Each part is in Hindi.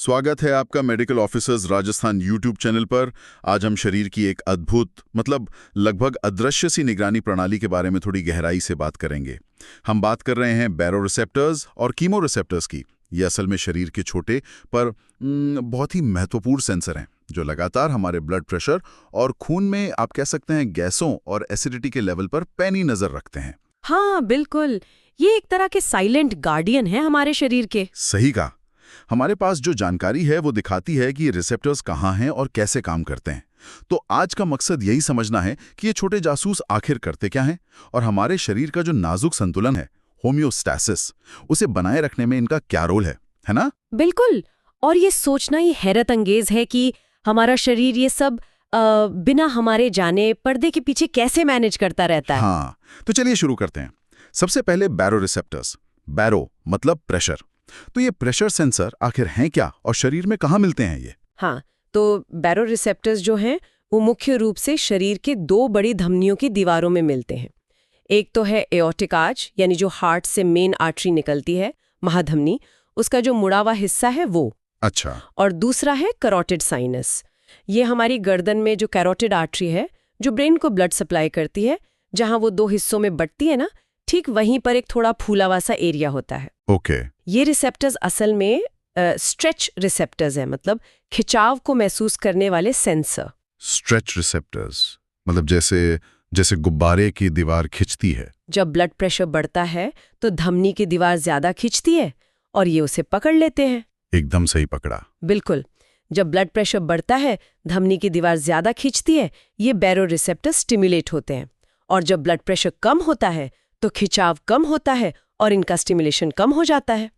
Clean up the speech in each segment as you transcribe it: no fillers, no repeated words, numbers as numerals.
स्वागत है आपका medical officers Rajasthan YouTube channel पर। आज हम शरीर की एक अद्भुत लगभग अदृश्य सी निगरानी प्रणाली के बारे में थोड़ी गहराई से बात करेंगे। हम बात कर रहे हैं बैरोरिसेप्टर्स और कीमोरिसेप्टर्स की। ये असल में शरीर के छोटे पर बहुत ही महत्वपूर्ण सेंसर हैं जो लगातार हमारे ब्लड प्रेशर और खून में आप कह सकते हैं गैसों और एसिडिटी के लेवल पर पैनी नजर रखते हैं। हाँ बिल्कुल, ये एक तरह के साइलेंट गार्डियन है हमारे शरीर के। सही कहा। हमारे पास जो जानकारी है वो दिखाती है कि ये रिसेप्टर्स कहाँ हैं और कैसे काम करते हैं। तो आज का मकसद यही समझना है कि ये छोटे जासूस आखिर करते क्या हैं और हमारे शरीर का जो नाजुक संतुलन है, होम्योस्टैसिस, उसे बनाए रखने में इनका क्या रोल है ना? बिल्कुल। और ये सोचना ही हैरत अंगेज है कि हमारा शरीर ये सब बिना हमारे जाने पर्दे के पीछे कैसे मैनेज करता रहता है। हाँ, तो चलिए शुरू करते हैं। सबसे पहले बैरोरिसेप्टर्स। बैरो मतलब प्रेशर। तो ये प्रेशर सेंसर आखिर हैं क्या और शरीर में कहाँ मिलते हैं ये? हाँ, तो बैरोरिसेप्टर्स जो हैं वो मुख्य रूप से शरीर के दो बड़ी धमनियों की दीवारों में मिलते हैं। एक तो है एओर्टिक आर्च, यानी जो हार्ट से मेन आर्टरी निकलती है, महाधमनी, उसका जो मुड़ा हुआ हिस्सा है वो। अच्छा। और दूसरा है कैरोटिड साइनस। ये हमारी गर्दन में जो कैरोटिड आर्टरी है जो ब्रेन को ब्लड सप्लाई करती है, जहां वो दो हिस्सों में बंटती है ना, ठीक वहीं पर एक थोड़ा फूला हुआ सा एरिया होता है। ओके। ये रिसेप्टर्स असल में स्ट्रेच रिसेप्टर्स हैं, मतलब खिंचाव को महसूस करने वाले सेंसर। स्ट्रेच रिसेप्टर्स मतलब जैसे गुब्बारे की दीवार खिंचती है। जब ब्लड प्रेशर बढ़ता है तो धमनी की दीवार ज्यादा खिंचती है और ये उसे पकड़ लेते हैं। एकदम सही पकड़ा। बिल्कुल। जब ब्लड प्रेशर बढ़ता है, धमनी की दीवार ज्यादा खिंचती है, ये बैरोरिसेप्टर्स स्टिमुलेट होते हैं। और जब ब्लड प्रेशर कम होता है तो खिंचाव कम होता है और इनका स्टिमुलेशन कम हो जाता है।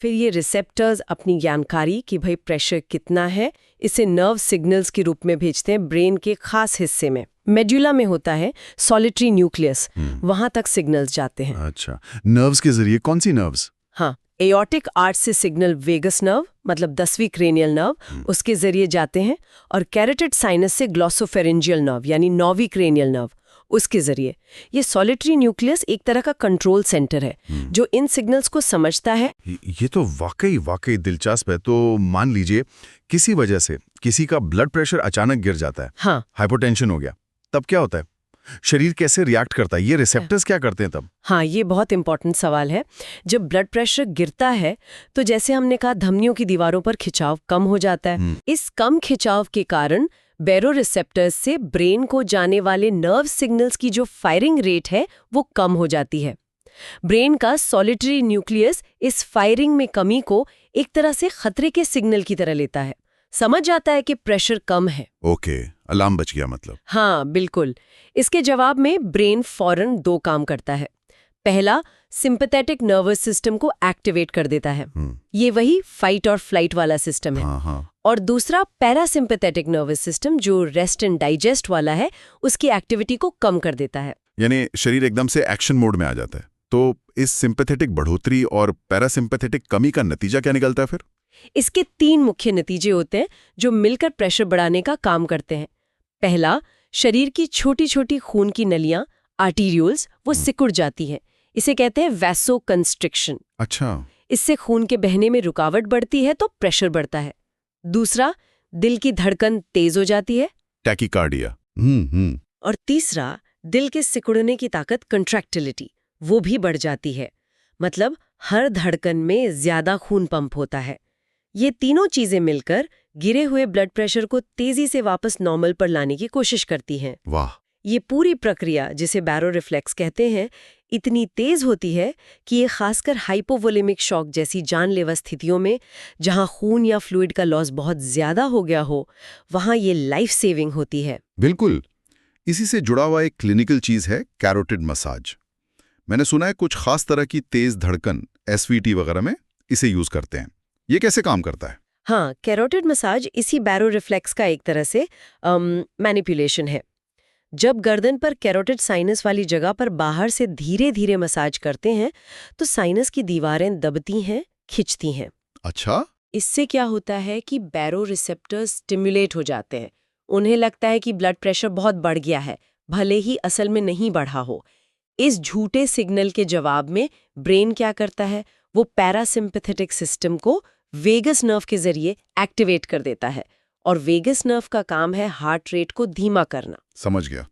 फिर ये रिसेप्टर्स अपनी जानकारी कि भाई प्रेशर कितना है, इसे नर्व सिग्नल्स के रूप में भेजते हैं ब्रेन के खास हिस्से में। मेडुला में होता है सॉलिटरी न्यूक्लियस, वहां तक सिग्नल्स जाते हैं। अच्छा, नर्व्स के जरिए? कौन सी नर्व्स? हाँ, एओर्टिक आर्च से सिग्नल वेगस नर्व, मतलब 10वीं क्रेनियल नर्व, उसके जरिए जाते हैं। और कैरोटिड साइनस से ग्लॉसोफेरेंजियल नर्व, यानी 9वीं क्रेनियल नर्व, उसके जरिए। ये सॉलिटरी न्यूक्लियस एक तरह का कंट्रोल सेंटर है जो इन सिग्नल्स को समझता है। ये तो वाकई दिलचस्प है। तो मान लीजिए किसी वजह से किसी का ब्लड प्रेशर अचानक गिर जाता है, हाँ, हाइपोटेंशन हो गया, तब क्या होता है? शरीर कैसे रिएक्ट करता है? ये रिसेप्टर्स क्या करते हैं तब? हाँ, ये बहुत इंपॉर्टेंट सवाल है। जब ब्लड प्रेशर गिरता है तो जैसे हमने कहा, धमनियों की दीवारों पर खिंचाव कम हो जाता है। इस कम खिंचाव के कारण बैरोरिसेप्टर्स से ब्रेन को जाने वाले नर्व सिग्नल्स की जो फायरिंग रेट है वो कम हो जाती है। ब्रेन का सॉलिटरी न्यूक्लियस इस फायरिंग में कमी को एक तरह से खतरे के सिग्नल की तरह लेता है, समझ जाता है कि प्रेशर कम है। ओके, अलार्म बच गया मतलब। हाँ बिल्कुल। इसके जवाब में ब्रेन फौरन दो काम करता है। पहला, सिंपैथेटिक नर्वस सिस्टम को एक्टिवेट कर देता है। ये वही फाइट और फ्लाइट वाला सिस्टम है। हाँ। और दूसरा, पैरासिम्पैथेटिक नर्वस सिस्टम, जो रेस्ट एंड डाइजेस्ट वाला है, उसकी एक्टिविटी को कम कर देता है। यानी शरीर एकदम से एक्शन मोड में आ जाता है। तो इस सिंपैथेटिक बढ़ोतरी और पैरासिम्पैथेटिक कमी का नतीजा क्या निकलता है फिर? इसके 3 मुख्य नतीजे होते हैं जो मिलकर प्रेशर बढ़ाने का काम करते हैं। पहला, शरीर की छोटी छोटी खून की नलियां, आर्टीरियोल्स, वो सिकुड़ जाती हैं। इसे कहते हैं वैसोकंस्ट्रिक्शन। अच्छा। इससे खून के बहने में रुकावट बढ़ती है तो प्रेशर बढ़ता है। दूसरा, दिल की धड़कन तेज हो जाती है, टैकीकार्डिया। और तीसरा, दिल के सिकुड़ने की ताकत, कंट्रैक्टिलिटी, वो भी बढ़ जाती है। मतलब हर धड़कन में ज्यादा खून पंप होता है। ये तीनों चीजें मिलकर गिरे हुए ब्लड प्रेशर को तेजी से वापस नॉर्मल पर लाने की कोशिश करती हैं। वाह। ये पूरी प्रक्रिया, जिसे बैरोरिफ्लेक्स कहते हैं, इतनी तेज होती है कि ये खासकर हाइपोवोलेमिक शॉक जैसी जानलेवा स्थितियों में, जहां खून या फ्लूइड का लॉस बहुत ज्यादा हो गया हो, वहां ये लाइफ सेविंग होती है। बिल्कुल। इसी से जुड़ा हुआ एक क्लिनिकल चीज है कैरोटिड मसाज। मैंने सुना है कुछ खास तरह की तेज धड़कन, एसवीटी वगैरह में इसे यूज करते हैं। ये कैसे काम करता है? हाँ, कैरोटिड मसाज इसी बैरोरिफ्लेक्स का एक तरह से मैनिपुलेशन है। जब गर्दन पर कैरोटिड साइनस वाली जगह पर बाहर से धीरे धीरे मसाज करते हैं तो साइनस की दीवारें दबती हैं, खिंचती हैं। अच्छा। इससे क्या होता है कि बैरोरिसेप्टर्स स्टिमुलेट हो जाते हैं। उन्हें लगता है कि ब्लड प्रेशर बहुत बढ़ गया है, भले ही असल में नहीं बढ़ा हो। इस झूठे सिग्नल के जवाब में ब्रेन क्या करता है, वो पैरासिम्पैथेटिक सिस्टम को वेगस नर्व के जरिए एक्टिवेट कर देता है और वेगस नर्व का काम है हार्ट रेट को धीमा करना। समझ गया।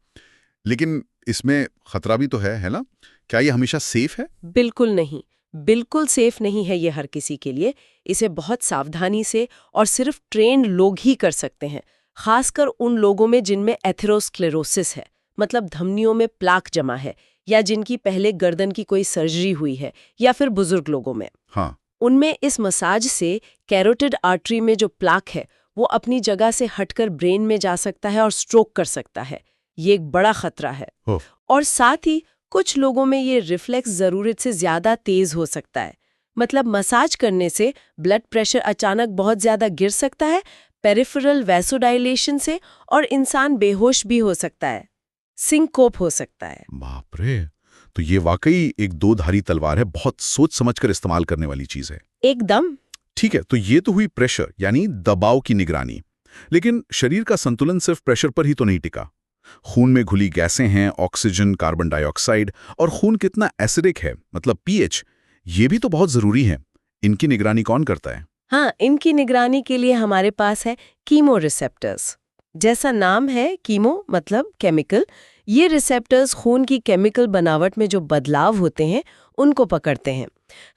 लेकिन इसमें खतरा भी तो है ना? क्या ये हमेशा सेफ है? बिल्कुल नहीं, बिल्कुल सेफ नहीं है ये हर किसी के लिए। इसे बहुत सावधानी से और सिर्फ ट्रेन्ड लोग ही कर सकते हैं, खासकर उन लोगों में जिनमें एथेरोस्क्लेरोसिस है, मतलब धमनियों में प्लाक जमा है, या जिनकी पहले गर्दन की कोई सर्जरी हुई है, या फिर बुजुर्ग लोगों में। हाँ। उनमें इस मसाज से कैरोटिड आर्टरी में जो प्लाक है वो अपनी जगह से हटकर ब्रेन में जा सकता है और स्ट्रोक कर सकता है। ये एक बड़ा खतरा है। और साथ ही कुछ लोगों में ये रिफ्लेक्स जरूरत से ज्यादा तेज हो सकता है। मतलब मसाज करने से ब्लड प्रेशर अचानक बहुत ज्यादा गिर सकता है, पेरिफेरल वैसोडाइलेशन से, और इंसान बेहोश भी हो सकता है, सिंकोप हो सकता है। बाप रे, तो ये वाकई एक दो धारी तलवार है, बहुत सोच समझकर इस्तेमाल करने वाली चीज है। एकदम। ठीक है, तो ये तो हुई प्रेशर यानी दबाव की निगरानी। लेकिन शरीर का संतुलन सिर्फ प्रेशर पर ही तो नहीं टिका। खून में घुली गैसें हैं, ऑक्सीजन, कार्बन डाइऑक्साइड, और खून कितना एसिडिक है, मतलब पीएच, ये भी तो बहुत जरूरी है। इनकी निगरानी कौन करता है? हाँ, इनकी निगरानी के लिए हमारे पास है कीमो रिसेप्टर्स। जैसा नाम है, कीमो मतलब केमिकल। ये रिसेप्टर्स खून की केमिकल बनावट में जो बदलाव होते हैं उनको पकड़ते हैं,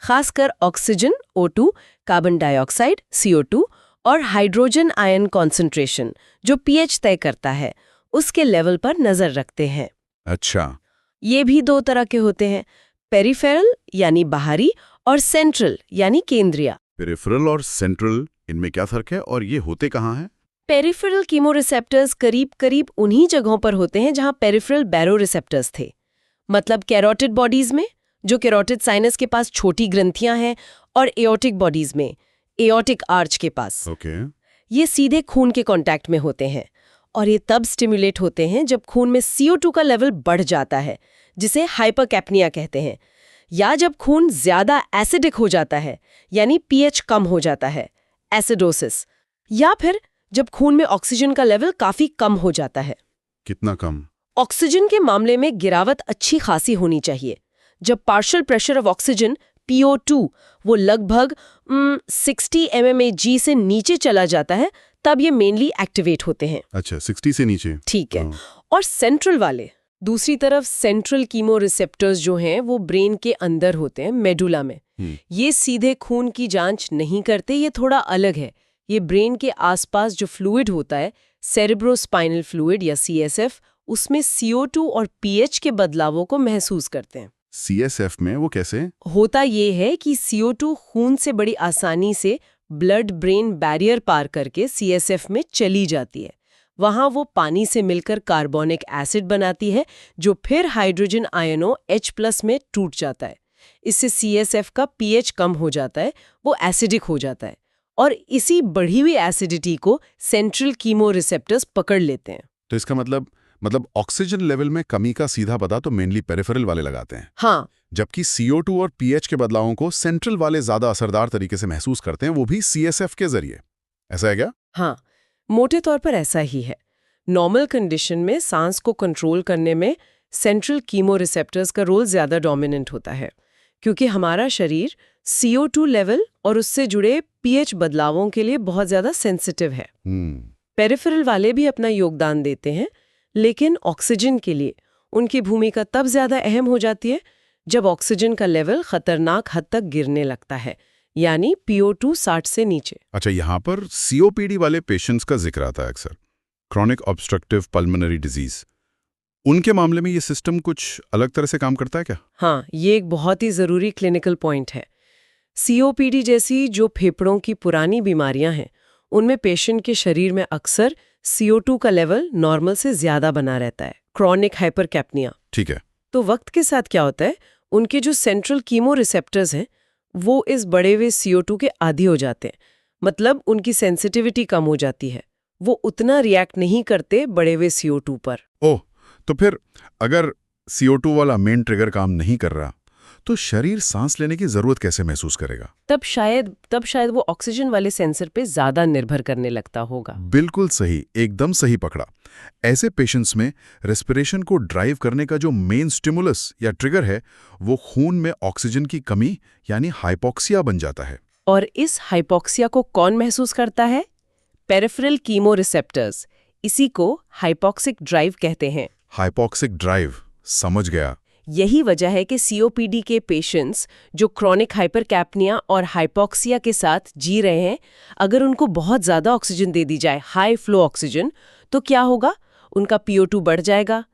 खासकर oxygen O2, carbon dioxide CO2 और हाइड्रोजन आयन कॉन्सेंट्रेशन जो पीएच तय करता है उसके लेवल पर नजर रखते हैं। अच्छा। ये भी दो तरह के होते हैं, पेरिफेरल यानी बाहरी और सेंट्रल यानी केंद्रीय। पेरिफेरल और सेंट्रल, इनमें क्या फर्क है और ये होते कहाँ हैं? पेरिफेरल कीमोरिसेप्टर्स करीब उन्हीं जगहों पर होते हैं जहां पेरिफेरल बैरोरिसेप्टर्स थे, मतलब कैरोटिड बॉडीज में, जो कैरोटिड साइनस के पास छोटी ग्रंथियां हैं, और एओर्टिक बॉडीज में, एओर्टिक आर्च के पास। ये सीधे खून के कांटेक्ट में होते हैं, और ये तब स्टिमुलेट होते हैं जब खून में CO2 का लेवल बढ़ जाता है, जिसे हाइपरकैप्निया कहते हैं, या जब खून ज्यादा एसिडिक हो जाता है, यानी पीएच कम हो जाता है, एसिडोसिस, या फिर जब खून में ऑक्सीजन का लेवल काफी कम हो जाता है। कितना कम? ऑक्सीजन के मामले में गिरावट अच्छी खासी होनी चाहिए। जब partial pressure of oxygen PO2 वो लगभग 60 mmHg से नीचे चला जाता है, तब ये मेनली एक्टिवेट होते हैं। अच्छा, 60 से नीचे। ठीक है। और सेंट्रल वाले, दूसरी तरफ सेंट्रल कीमो रिसेप्टर्स जो हैं वो ब्रेन के अंदर होते हैं, मेडुला में। ये सीधे खून की जांच नहीं करते, ये थोड़ा अलग है। ये ब्रेन के आसपास जो फ्लूइड होता है, सेरेब्रोस्पाइनल फ्लूइड या CSF, उसमें CO2 और pH के बदलावों को महसूस करते हैं। CSF में वो कैसे? होता ये है कि CO2 खून से बड़ी आसानी से ब्लड ब्रेन बैरियर पार करके CSF में चली जाती है। वहाँ वो पानी से मिलकर कार्बोनिक एसिड बनाती है, जो फिर हाइड्रोजन आयनों H+ में टूट जाता है। इससे CSF का pH कम हो जाता है, वो एसिडिक हो जाता है, और इसी बढ़ी हुई एसिडिटी को सेंट्रल कीमो रिसेप्टर्स पकड़ लेते हैं। तो इसका मतलब ऑक्सीजन लेवल में कमी का सीधा पता तो मेनली पेरिफेरल वाले लगाते हैं। हाँ। जबकि CO2 और pH के बदलावों को सेंट्रल वाले ज्यादा असरदार तरीके से महसूस करते हैं, वो भी CSF के जरिए। ऐसा है क्या? हाँ, मोटे तौर पर ऐसा ही है। नॉर्मल कंडीशन में सांस को कंट्रोल करने में सेंट्रल कीमो रिसेप्टर्स का रोल ज्यादा डोमिनेंट होता है, क्योंकि हमारा शरीर CO2 लेवल और उससे जुड़े pH बदलावों के लिए बहुत ज्यादा सेंसिटिव है। पेरिफेरल वाले भी अपना योगदान देते हैं, लेकिन ऑक्सीजन के लिए उनकी भूमिका तब ज्यादा अहम हो जाती है जब ऑक्सीजन का लेवल खतरनाक हद तक गिरने लगता है, यानी PO2 60 से नीचे। अच्छा, यहाँ पर COPD वाले पेशेंट्स का जिक्र आता है अक्सर, क्रॉनिक ऑब्स्ट्रक्टिव पल्मोनरी डिजीज। उनके मामले में ये सिस्टम कुछ अलग तरह से काम करता है क्या? हाँ, ये एक बहुत ही जरूरी क्लिनिकल पॉइंट है। COPD जैसी जो फेफड़ों की पुरानी बीमारियां हैं, उनमें पेशेंट के शरीर में अक्सर CO2 का लेवल नॉर्मल से ज्यादा बना रहता है, क्रॉनिक हाइपरकैप्निया। ठीक है। तो वक्त के साथ क्या होता है, उनके जो सेंट्रल कीमो रिसेप्टर्स हैं वो इस बढ़े हुए CO2 के आदी हो जाते हैं, मतलब उनकी सेंसिटिविटी कम हो जाती है, वो उतना रिएक्ट नहीं करते बढ़े हुए CO2 पर। ओह, तो फिर अगर CO2 वाला मेन ट्रिगर काम नहीं कर रहा, तो शरीर सांस लेने की जरूरत कैसे महसूस करेगा? तब शायद वो ऑक्सीजन वाले सेंसर पे ज्यादा निर्भर करने लगता होगा। बिल्कुल सही, एकदम सही पकड़ा। ऐसे पेशेंट्स में रेस्पिरेशन को ड्राइव करने का जो मेन स्टिमुलस या ट्रिगर है, वो खून में ऑक्सीजन की कमी यानी हाइपोक्सिया बन जाता है। और इस हाइपोक्सिया को कौन महसूस करता है? Peripheral chemoreceptors. इसी को हाइपोक्सिक ड्राइव कहते हैं। हाइपोक्सिक ड्राइव, समझ गया। यही वजह है कि सीओपीडी के पेशेंट्स जो क्रॉनिक हाइपरकैप्निया और हाइपोक्सिया के साथ जी रहे हैं, अगर उनको बहुत ज़्यादा ऑक्सीजन दे दी जाए, हाई फ्लो ऑक्सीजन, तो क्या होगा? उनका PO2 बढ़ जाएगा,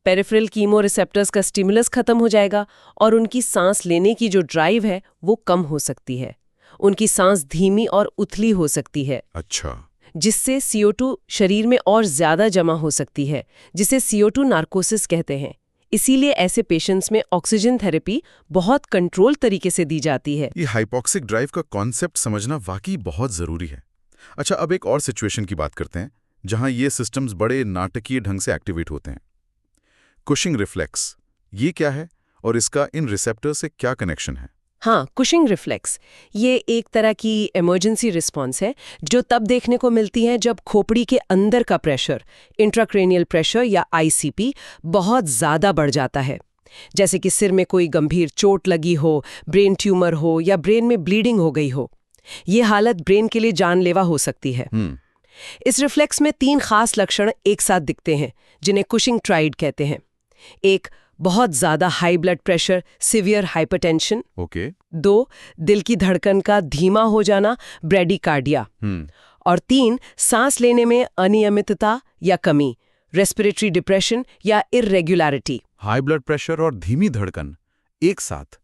पेरिफेरल कीमोरिसेप्टर्स का स्टिमुलस खत्म हो जाएगा और उनकी सांस लेने की जो ड्राइव है वो कम हो सकती है। उनकी सांस धीमी और उथली हो सकती है। अच्छा। जिससे CO2 शरीर में और ज़्यादा जमा हो सकती है, जिसे CO2 नार्कोसिस कहते हैं। इसीलिए ऐसे पेशेंट्स में ऑक्सीजन थेरेपी बहुत कंट्रोल तरीके से दी जाती है। ये हाइपोक्सिक ड्राइव का कॉन्सेप्ट समझना वाकई बहुत जरूरी है। अच्छा, अब एक और सिचुएशन की बात करते हैं जहां ये सिस्टम्स बड़े नाटकीय ढंग से एक्टिवेट होते हैं। कुशिंग रिफ्लेक्स, ये क्या है और इसका इन रिसेप्टर से क्या कनेक्शन है? हाँ, कुशिंग रिफ्लेक्स ये एक तरह की इमरजेंसी रिस्पॉन्स है जो तब देखने को मिलती है जब खोपड़ी के अंदर का प्रेशर, इंट्राक्रेनियल प्रेशर या ICP, बहुत ज़्यादा बढ़ जाता है। जैसे कि सिर में कोई गंभीर चोट लगी हो, ब्रेन ट्यूमर हो या ब्रेन में ब्लीडिंग हो गई हो। ये हालत ब्रेन के लिए जानलेवा हो सकती है। इस रिफ्लेक्स में 3 खास लक्षण एक साथ दिखते हैं जिन्हें कुशिंग ट्राइड कहते हैं। एक, बहुत ज्यादा high blood pressure, severe hypertension. Okay. 2, दिल की धड़कन का धीमा हो जाना, ब्रेडिकार्डिया। और 3, सांस लेने में अनियमितता या कमी, रेस्पिरेटरी डिप्रेशन या इर्रेगुलरिटी। हाई ब्लड प्रेशर और धीमी धड़कन एक साथ,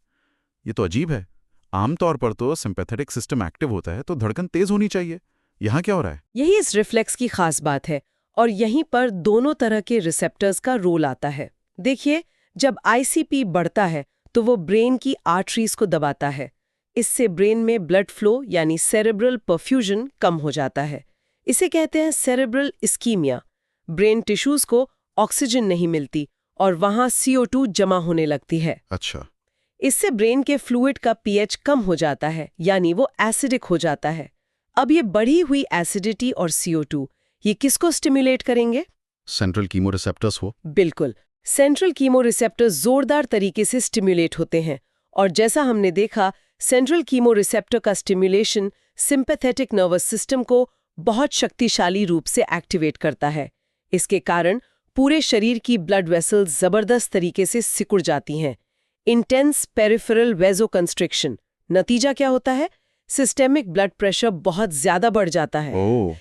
ये तो अजीब है। आमतौर पर तो सिंपैथेटिक सिस्टम एक्टिव होता है तो धड़कन तेज होनी चाहिए। यहाँ क्या हो रहा है? यही इस रिफ्लेक्स की खास बात है और यहीं पर दोनों तरह के रिसेप्टर्स का रोल आता है। देखिए, जब ICP बढ़ता है तो वो ब्रेन की आर्टरीज को दबाता है। इससे ब्रेन में ब्लड फ्लो यानी सेरेब्रल परफ्यूजन कम हो जाता है। इसे कहते हैं सेरेब्रल इस्कीमिया। ब्रेन टिश्यूज को ऑक्सीजन नहीं मिलती और वहां CO2 जमा होने लगती है। अच्छा। इससे ब्रेन के फ्लूइड का pH कम हो जाता है, यानी वो एसिडिक हो जाता है। अब ये बढ़ी हुई एसिडिटी और CO2 ये किसको स्टिमुलेट करेंगे? सेंट्रल कीमोरिसेप्टर्स हो। बिल्कुल, सेंट्रल कीमोरिसेप्टर्स जोरदार तरीके से स्टिमुलेट होते हैं और जैसा हमने देखा, सेंट्रल कीमोरिसेप्टर का स्टिमुलेशन सिंपैथेटिक नर्वस सिस्टम को बहुत शक्तिशाली रूप से एक्टिवेट करता है। इसके कारण पूरे शरीर की ब्लड वेसल्स जबरदस्त तरीके से सिकुड़ जाती हैं। Intense peripheral वेजोकंस्ट्रिक्शन। नतीजा क्या होता है? सिस्टेमिक ब्लड प्रेशर बहुत ज्यादा बढ़ जाता है।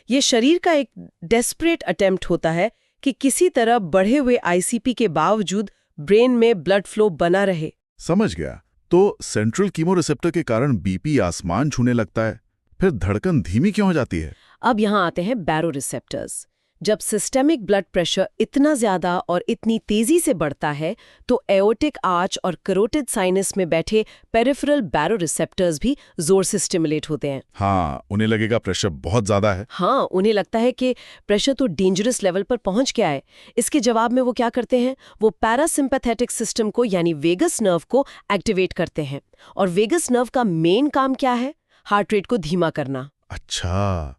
ये शरीर का एक डेस्परेट अटेम्प्ट होता है कि किसी तरह बढ़े हुए ICP के बावजूद ब्रेन में ब्लड फ्लो बना रहे। समझ गया। तो सेंट्रल कीमोरिसेप्टर के कारण BP आसमान छूने लगता है, फिर धड़कन धीमी क्यों हो जाती है? अब यहाँ आते हैं बैरोरिसेप्टर्स। जब सिस्टेमिक ब्लड प्रेशर इतना ज्यादा और इतनी तेजी से बढ़ता है तो एओर्टिक आर्च और करोटिड साइनस में बैठे पेरिफेरल बैरोरिसेप्टर्स भी जोर से स्टिमुलेट होते हैं। हाँ, उन्हें लगेगा प्रेशर बहुत ज्यादा है। हाँ, उन्हें लगता है कि प्रेशर तो डेंजरस लेवल पर पहुंच गया है। इसके जवाब में वो क्या करते हैं? वो पैरासिम्पैथेटिक सिस्टम को यानी वेगस नर्व को एक्टिवेट करते हैं। और वेगस नर्व का मेन काम क्या है? हार्ट रेट को धीमा करना। अच्छा,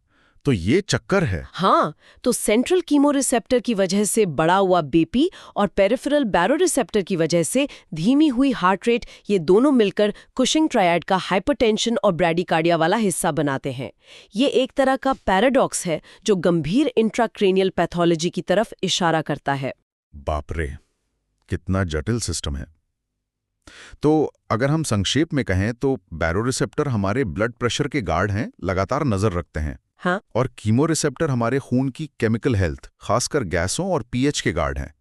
तो ये चक्कर है। हाँ, तो सेंट्रल कीमोरिसेप्टर की वजह से बढ़ा हुआ BP और पेरिफेरल बैरोरिसेप्टर की वजह से धीमी हुई हार्ट रेट, ये दोनों मिलकर कुशिंग ट्रायड का हाइपरटेंशन और ब्रैडिकार्डिया वाला हिस्सा बनाते हैं। ये एक तरह का पैराडॉक्स है जो गंभीर इंट्राक्रेनियल पैथोलॉजी की तरफ इशारा करता है। बाप रे, कितना जटिल सिस्टम है। तो अगर हम संक्षेप में कहें तो बैरोरिसेप्टर हमारे ब्लड प्रेशर के गार्ड हैं, लगातार नजर रखते हैं। हाँ, और कीमोरिसेप्टर हमारे खून की केमिकल हेल्थ, खासकर गैसों और pH के गार्ड हैं।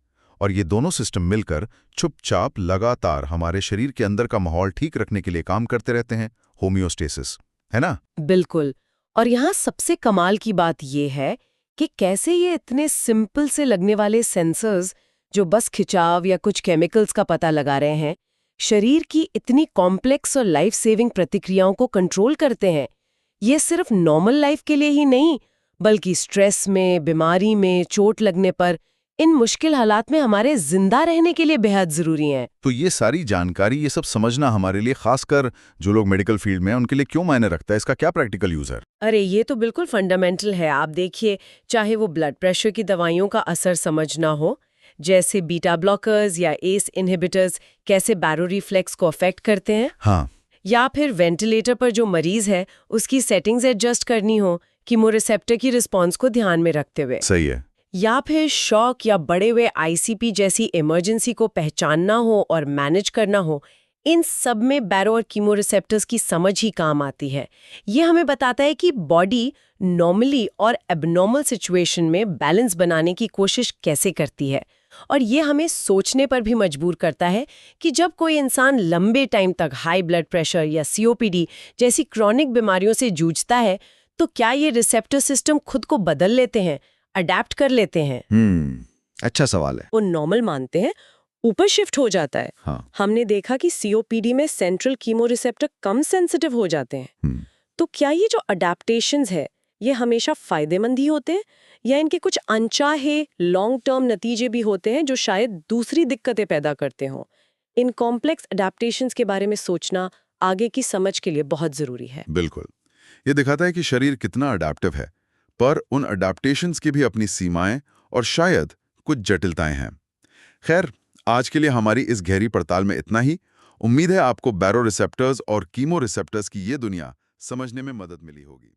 और ये दोनों सिस्टम मिलकर चुपचाप लगातार हमारे शरीर के अंदर का माहौल ठीक रखने के लिए काम करते रहते हैं, होमियोस्टेसिस, है ना? बिल्कुल। और यहाँ सबसे कमाल की बात यह है कि कैसे ये इतने सिंपल से लगने वाले सेंसर्स जो बस खिंचाव या कुछ केमिकल्स का पता लगा रहे हैं, शरीर की इतनी कॉम्प्लेक्स और लाइफ सेविंग प्रतिक्रियाओं को कंट्रोल करते हैं। ये सिर्फ नॉर्मल लाइफ के लिए ही नहीं, बल्कि स्ट्रेस में, बीमारी में, चोट लगने पर, इन मुश्किल हालात में हमारे जिंदा रहने के लिए बेहद जरूरी हैं। तो ये सारी जानकारी, ये सब समझना हमारे लिए, खासकर जो लोग मेडिकल फील्ड में हैं, उनके लिए क्यों मायने रखता है? इसका क्या प्रैक्टिकल यूज है? अरे ये तो बिल्कुल फंडामेंटल है। आप देखिए, चाहे वो ब्लड प्रेशर की दवाइयों का असर समझना हो, जैसे बीटा ब्लॉकर्स या एस इनहिबिटर्स कैसे बैरोरिफ्लेक्स को अफेक्ट करते हैं, हाँ, या फिर वेंटिलेटर पर जो मरीज है उसकी सेटिंग्स एडजस्ट करनी हो कीमोरिसेप्टर की रिस्पॉन्स को ध्यान में रखते हुए। सही है। या फिर शॉक या बड़े हुए आईसीपी जैसी इमरजेंसी को पहचानना हो और मैनेज करना हो, इन सब में बैरो और कीमोरिसेप्टर्स की समझ ही काम आती है। ये हमें बताता है कि बॉडी नॉर्मली और एबनॉर्मल सिचुएशन में बैलेंस बनाने की कोशिश कैसे करती है। और ये हमें सोचने पर भी मजबूर करता है कि जब कोई इंसान लंबे टाइम तक हाई ब्लड प्रेशर या सीओपीडी जैसी क्रॉनिक बीमारियों से जूझता है, तो क्या ये रिसेप्टर सिस्टम खुद को बदल लेते हैं, अडेप्ट कर लेते हैं? अच्छा सवाल है। वो नॉर्मल मानते हैं, ऊपर शिफ्ट हो जाता है। हाँ। हमने देखा कि सीओपीडी में सेंट्रल कीमोरिसेप्टर कम सेंसिटिव हो जाते हैं। तो क्या ये जो अडेप्टेशंस है ये हमेशा फायदेमंद ही होते हैं या इनके कुछ अनचाहे लॉन्ग टर्म नतीजे भी होते हैं जो शायद दूसरी दिक्कतें पैदा करते हों? इन कॉम्प्लेक्स अडेप्टेशंस के बारे में सोचना आगे की समझ के लिए बहुत जरूरी है। बिल्कुल। ये दिखाता है कि शरीर कितना अडेप्टिव है, पर उन अडेप्टेशंस की भी अपनी सीमाएं और शायद कुछ जटिलताएं हैं। खैर, आज के लिए हमारी इस गहरी पड़ताल में इतना ही। उम्मीद है आपको बैरो रिसेप्टर्स और कीमो रिसेप्टर्स की ये दुनिया समझने में मदद मिली होगी।